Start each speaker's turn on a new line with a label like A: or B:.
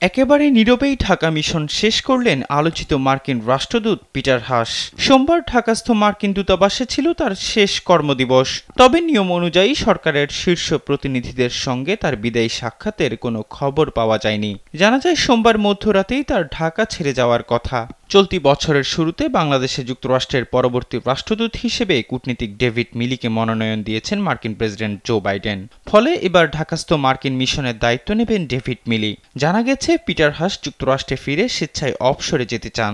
A: একেবারে নীরবেই ঢাকা মিশন শেষ করলেন আলোচিত মার্কিন রাষ্ট্রদূত পিটার হাস। সোমবার ঢাকাস্থ মার্কিন দূতাবাসে ছিল তার শেষ কর্মদিবস। তবে নিয়ম অনুযায়ী সরকারের শীর্ষ প্রতিনিধিদের সঙ্গে তার বিদায়ী সাক্ষাতের কোনো খবর পাওয়া যায়নি। জানা যায় সোমবার মধ্যরাতেই তার ঢাকা ছেড়ে যাওয়ার কথা। চলতি বছরের শুরুতে বাংলাদেশে যুক্তরাষ্ট্রের পরবর্তী রাষ্ট্রদূত হিসেবে কূটনীতিক ডেভিড মিলিকে মনোনয়ন দিয়েছেন মার্কিন প্রেসিডেন্ট জো বাইডেন। ফলে এবার ঢাকাস্থ মার্কিন মিশনের দায়িত্ব নেবেন ডেভিড মিলি। জানা গেছে পিটার হাস যুক্তরাষ্ট্রে ফিরে স্বেচ্ছায় অবসরে যেতে চান।